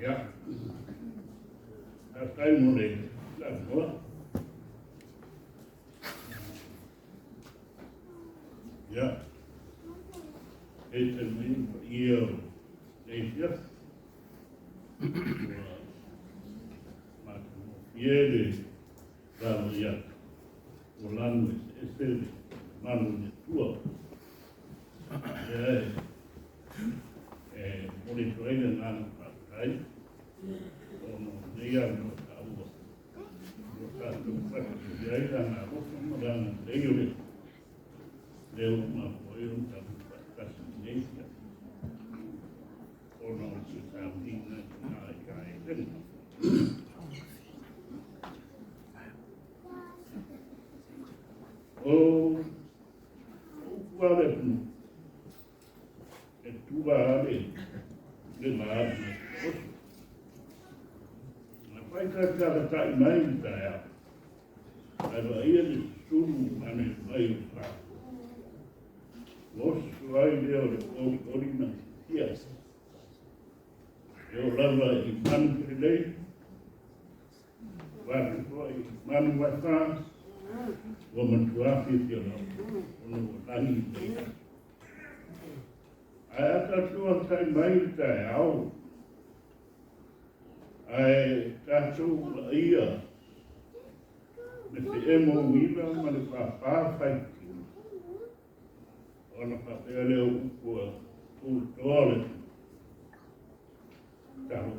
Ja. Hasta mo rin. Mo. Ja. Ito mo iyo. Leisya. Yele. Dalo ya. Volando este mano de tua. Monitoring na ai. Ono dia no taua. No tato para que ai na boca no dan leio. Leo uma foi para paciência. Ono se sabe na ai. O qual é tu vai le mais mas vai tratar tá mais da agora ele tudo ane vai para os vai ver o orina yes eu lava e manipulei vai vai woman to afioga ono tangi dei ai ta tua tai mai tai au ai ta tu ia me te emo wila ma le pa fai ona pa ele o o tole ta ho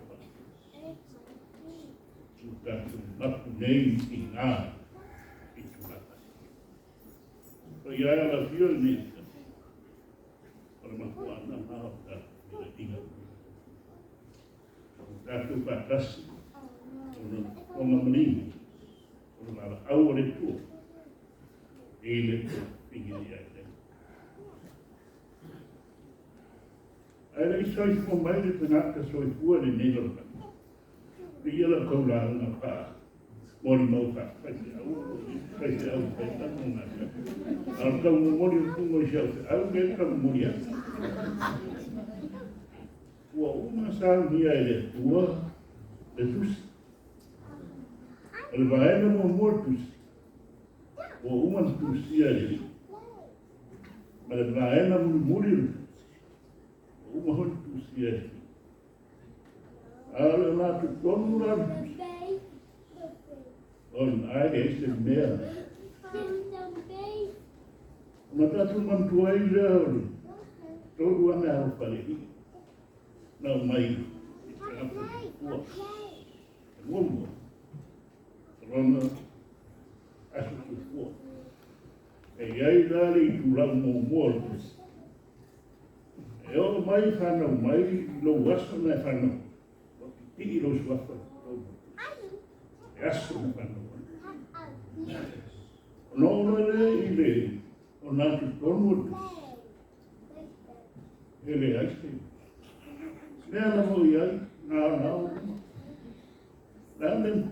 ta tu nei ina ya la fiel ni para makuana hata ni tinga tu patas ono mani ono aure tu ele pingi ya ai soi fo mai de tanaka soi fu ni nelo ia la kola na pa molimau ka fai au na al ka mori ku mo jau au me ka mori wa uma sa mia ele tua de tus el vaena mo mortus wa uma tus ele ma el vaena mo mori uma hon tus ele ala na tu konura on ai este mer ma tatu man tuai leo todo ana ao pale não mai mundo rona acho que foi e aí dali tu lá no mortos eu mai fano mai lo waso na fano e lo waso acho que fano no ele o nato tono ele acho nela moia não nem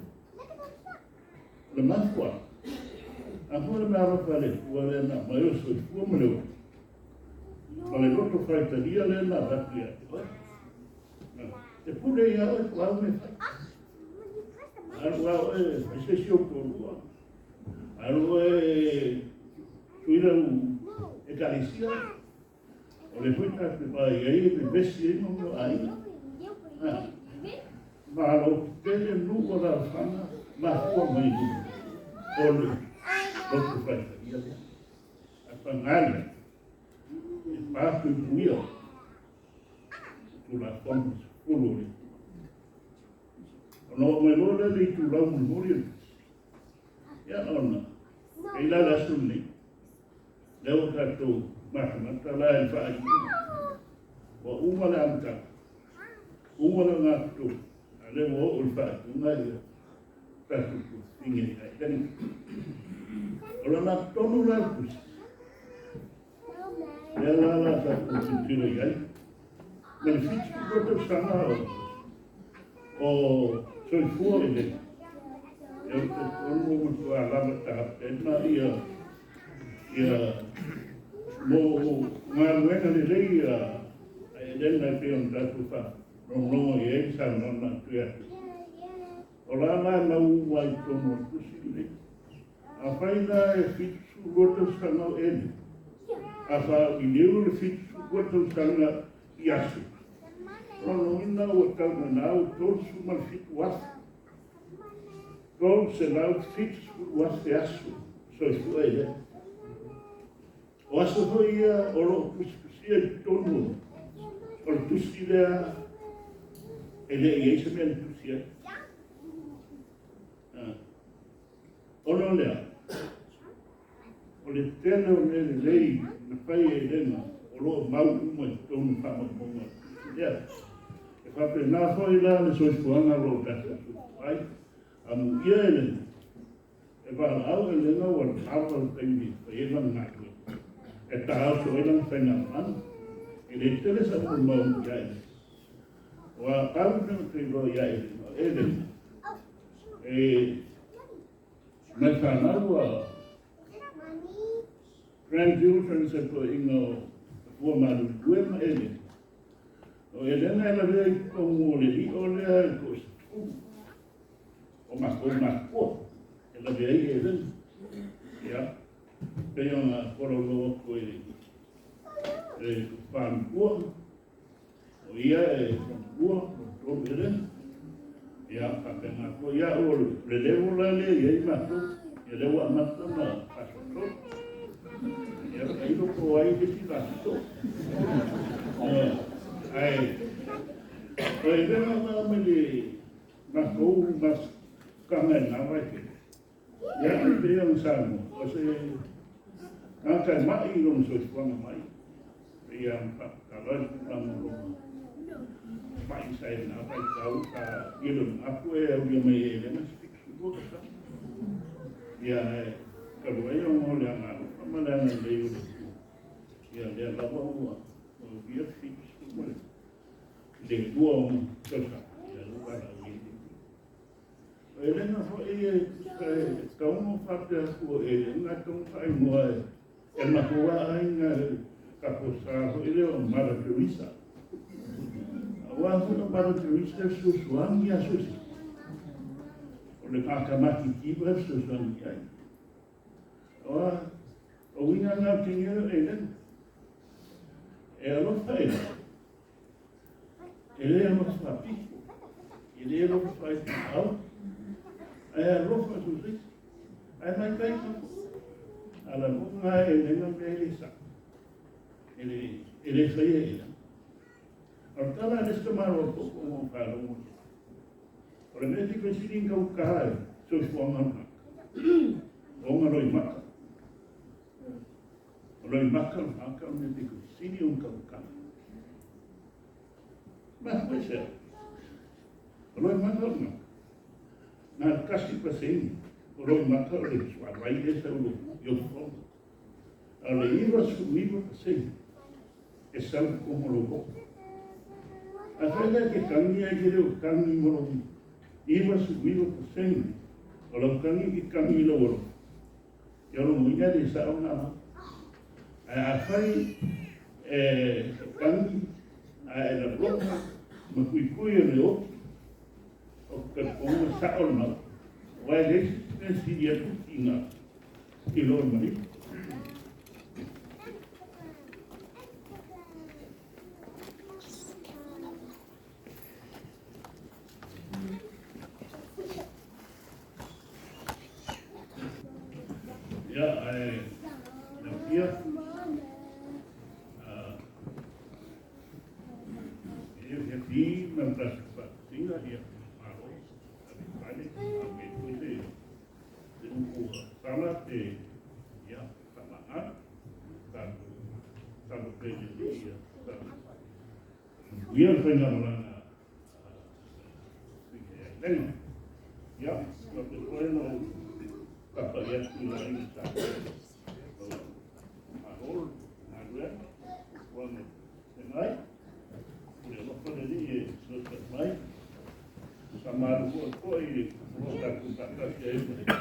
le mafua agora me ava fale o na mas eu sou como eu falei outro faitaria le na batia e pude ia o qual me algo é se eu por algo é tuira e caricia o le foi para e aí me vesti no aí ma lo tele nuco da fama ma fu mai o outro faitaria a pangalha e parte buia tu la fome colore no me lo le tu la morir ya ona e la sunni leo kato mahmata la el fa'i wa umala anta umala ngatu ale wo ul fa'i ngai kato ingin kan ola na tonu la kus ya la sa kuntiro gai me fichi ko sana o soy fuori eu tono muito a lava tá na ia mo manuela de lei ele na pergunta tu fa Rongo e sa nona tuia. O la na mau wai tono kusile. A whaina e fitu roto sanga o ene. A wha i leo le fitu roto sanga i asu. Rono ina o tauna nao tolu suma fitu wafu. Tolu se nao fitu wafu e asu. So i fua i le. O asu hoi ia o lo kusikusia i tonu. O le tusi lea e le i eisa mea le tusi ai. Ono lea, o le tene o le lei na whai e lena o lo mau uma i tonu whamamonga. Lea, e whape nā whai la le soifuanga lo kasa su whai, amu ia e lena. E wala au e lena o le hawa o teimi whai e lang ngākua. E tā au so e lang whai ngā mana. E le tele sa mo mau iai. Wa au nima te lo iai e lena. E mai whanau grandchildren se po ingo fua maru kuema ele. O elena e la vea i kongo le li o lea i ko sifu. O mako. E la vea i elena. Ia. Peo nga koro loa ko e whan kua. O ia e whan kua. O elena. Ia, kapenga ko ia o le lewo la le ia i mato. Ia lewo a mato na pasoto. Ia kaino ko ai ke si pasoto. Ai. O e venga na me le mato mas kanga na vai ke. Ia i pea un samo. O se naka mai i ron so ifuanga mai. Ia kalai kama mai sai na vai kau ka ilum aku e au ia mai e lena speak su sa ia ka vai o mo le ana ma le ana le u ia le la bo o ia fix su mo le duo so sa ia lu ba la wi e lena ho e ka uno parte aku e na tong sai mo e na ko ai na ka ko sa ho ile o mara Teresa. Wa funa para turista susuang ya susi. O le pakamaki kiba susuang ya. O winga na tinga elen. E alo fai. Ele alo fapi. Ele alo fai au. Ai alo fa susi. Ai mai kai ka. Ala bunga ele na melisa. Ele fai ele. Ortala nesta maro pouco mo para o mundo. Ora nesse que se linka o cara, so fuanga. O roi maka. O roi maka nesse que se linka o cara. Mas vai ser. O roi maka não. Na kasi passeio, o roi maka o sua vai esse o eu falo. A leiva subiu passeio. É salvo como logo. A whaia ke kangi ai ke reo kangi moro. Iwa suwiwa ko sengi. O lau kangi ki kangi ilo waro. Ia ro muina de sa o nama. A whai kangi a la roka ma kui kui o reo. O ka konga sa o nama. Wai lesi nesi ia tuki ngā. Ki lo mari. Ia whainga maranga lenga. Ia, ka te koe no kapa ia tu la inga sa. Ahol, nagua, wane tenai. Ia loko le li e sosa mai. Sa maru kua koe i roka kutaka kia ina.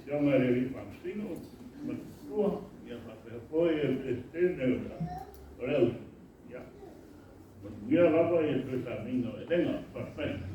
Sianga re ri pamsino, matua, ia whapea koe e tene ora. Oreu. Ia lava e sa minga e lenga, perfect.